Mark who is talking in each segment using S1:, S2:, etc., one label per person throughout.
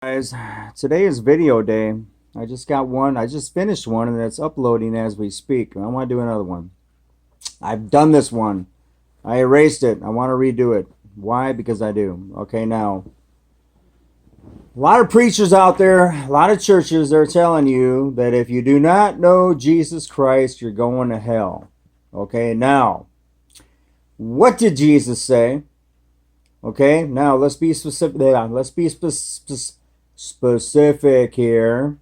S1: Guys, today is video day. I just got one. I just finished one and it's uploading as we speak. I want to do another one. I've done this one. I erased it. I want to redo it. Why? Because I do. Okay, now, a lot of preachers out there, a lot of churches, they're telling you that if you do not know Jesus Christ, you're going to hell. Okay, now, what did Jesus say? Okay, now let's be specific. Let's be specific here.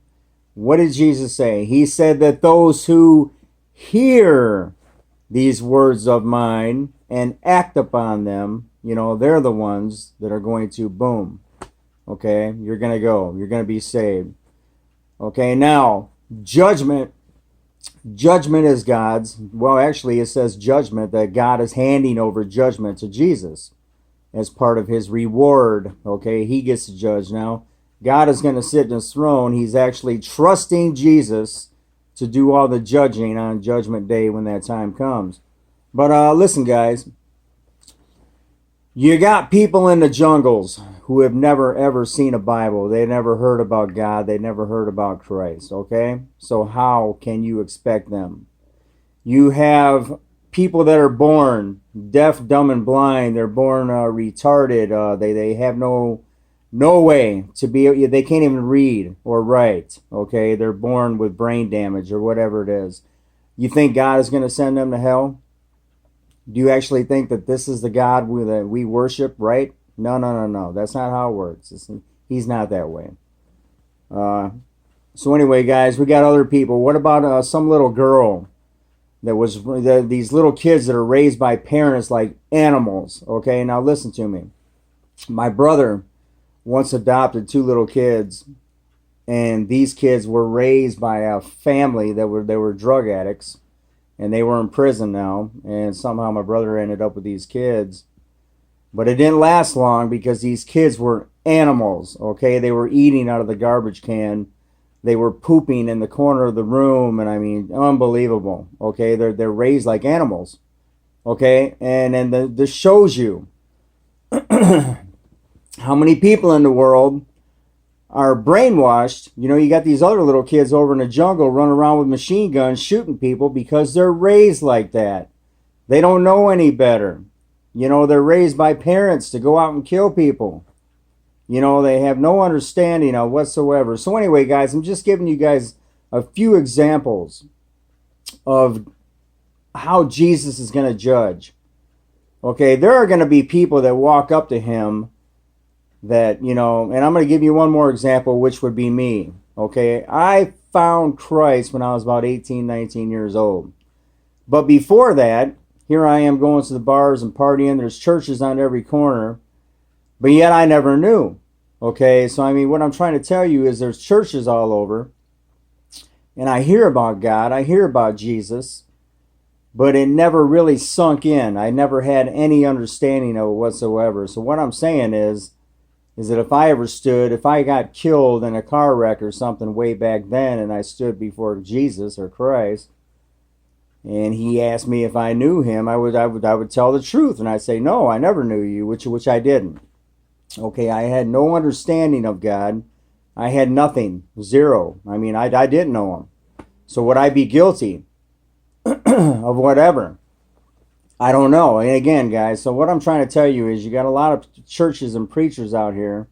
S1: What did Jesus say? He said that those who hear these words of mine and act upon them, they're the ones that are going to boom. Okay, you're going to go. You're going to be saved. Okay, now, judgment. Judgment is God's. Well, actually, it says judgment, that God is handing over judgment to Jesus as part of his reward. Okay, he gets to judge now. God is going to sit in his throne. He's actually trusting Jesus to do all the judging on Judgment Day when that time comes. But listen, guys. You got people in the jungles who have never ever seen a Bible. They never heard about God. They never heard about Christ. Okay? So how can you expect them? You have people that are born deaf, dumb, and blind. They're born retarded. They have no way to be. They can't even read or write. Okay, they're born with brain damage or whatever it is. You think God is going to send them to hell? Do you actually think that this is the God that we worship? Right? No. That's not how it works. He's not that way. So anyway, guys, we got other people. What about some little girl? These little kids that are raised by parents like animals. Okay, now listen to me. My brother once adopted two little kids, and these kids were raised by a family they were drug addicts, and they were in prison now. And somehow my brother ended up with these kids, but it didn't last long because these kids were animals. Okay, they were eating out of the garbage can. They were pooping in the corner of the room, and I mean, unbelievable. Okay, they're raised like animals. Okay, and then this shows you how many people in the world are brainwashed. You got these other little kids over in the jungle running around with machine guns shooting people because they're raised like that. They don't know any better. They're raised by parents to go out and kill people. They have no understanding of whatsoever. So anyway, guys, I'm just giving you guys a few examples of how Jesus is going to judge. Okay, there are going to be people that walk up to him that, and I'm going to give you one more example, which would be me. Okay, I found Christ when I was about 18, 19 years old. But before that, here I am going to the bars and partying. There's churches on every corner. But yet I never knew. Okay, so I mean, what I'm trying to tell you is there's churches all over. And I hear about God. I hear about Jesus. But it never really sunk in. I never had any understanding of it whatsoever. So what I'm saying is that if I got killed in a car wreck or something way back then, and I stood before Jesus or Christ, and he asked me if I knew him, I would tell the truth. And I'd say, no, I never knew you, which I didn't. Okay, I had no understanding of God. I had nothing, zero. I mean, I didn't know him. So would I be guilty of whatever? I don't know. And again, guys, so what I'm trying to tell you is you got a lot of churches and preachers out here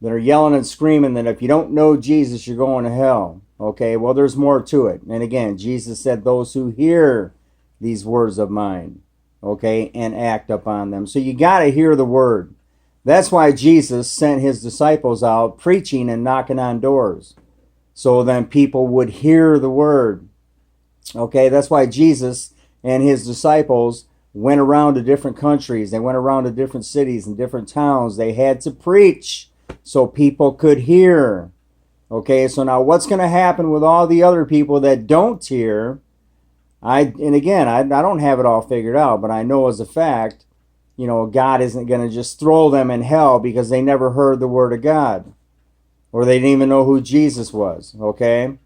S1: that are yelling and screaming that if you don't know Jesus, you're going to hell. Okay, well, there's more to it. And again, Jesus said those who hear these words of mine, okay, and act upon them. So you got to hear the word. That's why Jesus sent his disciples out preaching and knocking on doors, so then people would hear the word. Okay, that's why Jesus and his disciples went around to different countries. They went around to different cities and different towns. They had to preach so people could hear. Okay, so now what's going to happen with all the other people that don't hear? I don't have it all figured out, but I know as a fact, God isn't going to just throw them in hell because they never heard the word of God, or they didn't even know who Jesus was. Okay,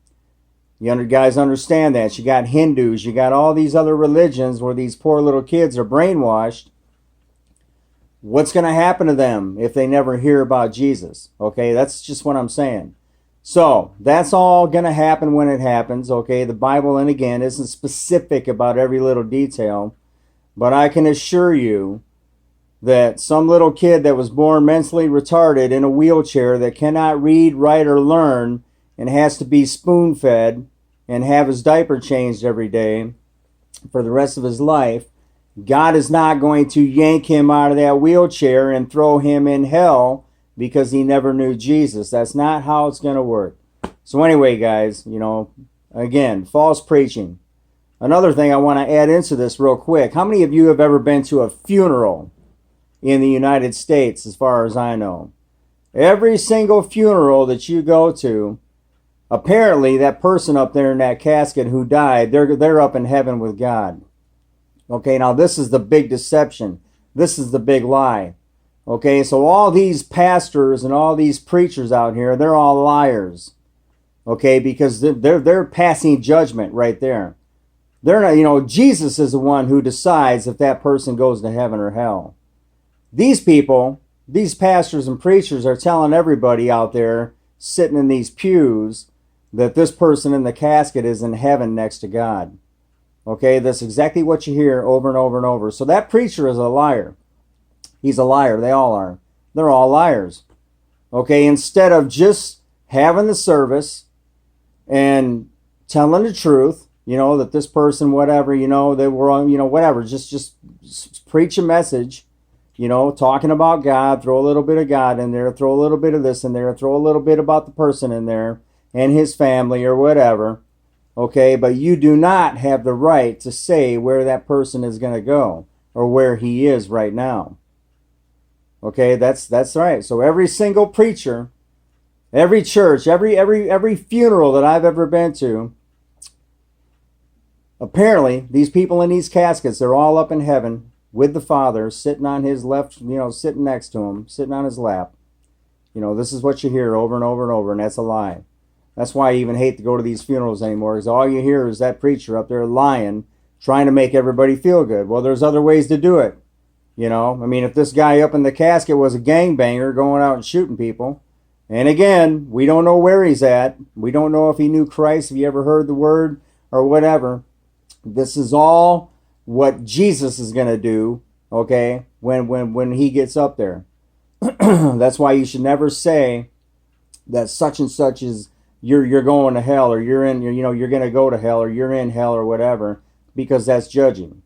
S1: you guys understand that. You got Hindus, you got all these other religions where these poor little kids are brainwashed what's going to happen to them if they never hear about Jesus? Okay, that's just what I'm saying. So that's all going to happen when it happens. Okay, the Bible, and again, isn't specific about every little detail, but I can assure you that some little kid that was born mentally retarded in a wheelchair that cannot read, write, or learn and has to be spoon-fed and have his diaper changed every day for the rest of his life, God is not going to yank him out of that wheelchair and throw him in hell because he never knew Jesus. That's not how it's going to work. So anyway, guys, again, false preaching. Another thing I want to add into this real quick. How many of you have ever been to a funeral in the United States, as far as I know? Every single funeral that you go to, apparently that person up there in that casket who died, they're up in heaven with God. Okay, now this is the big deception. This is the big lie. Okay, so all these pastors and all these preachers out here, they're all liars. Okay, because they're passing judgment right there. They're not, Jesus is the one who decides if that person goes to heaven or hell. These people, these pastors and preachers are telling everybody out there sitting in these pews that this person in the casket is in heaven next to God. Okay, that's exactly what you hear over and over and over. So that preacher is a liar. He's a liar. They all are. They're all liars. Okay, instead of just having the service and telling the truth, that this person, whatever, they were on, whatever, just preach a message, talking about God, throw a little bit of God in there, throw a little bit of this in there, throw a little bit about the person in there and his family or whatever. Okay, but you do not have the right to say where that person is going to go or where he is right now. Okay, that's right. So every single preacher, every church, every funeral that I've ever been to, apparently these people in these caskets, they're all up in heaven with the Father, sitting on his left, sitting next to him, sitting on his lap. This is what you hear over and over and over, and that's a lie. That's why I even hate to go to these funerals anymore, because all you hear is that preacher up there lying, trying to make everybody feel good. Well, there's other ways to do it. If this guy up in the casket was a gangbanger going out and shooting people, and again, we don't know where he's at. We don't know if he knew Christ, if he ever heard the word or whatever. This is all what Jesus is going to do, okay, when he gets up there. That's why you should never say that such and such is you're going to hell, or you're going to go to hell, or you're in hell, or whatever, because that's judging.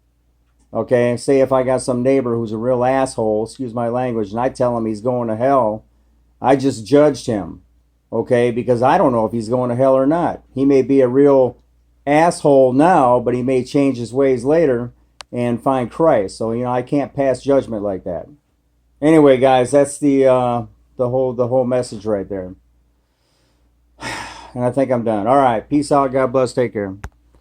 S1: Okay, say if I got some neighbor who's a real asshole, excuse my language, and I tell him he's going to hell, I just judged him. Okay, because I don't know if he's going to hell or not. He may be a real asshole now, but he may change his ways later and find Christ. So I can't pass judgment like that. Anyway, guys, that's the whole message right there. And I think I'm done. All right. Peace out. God bless. Take care.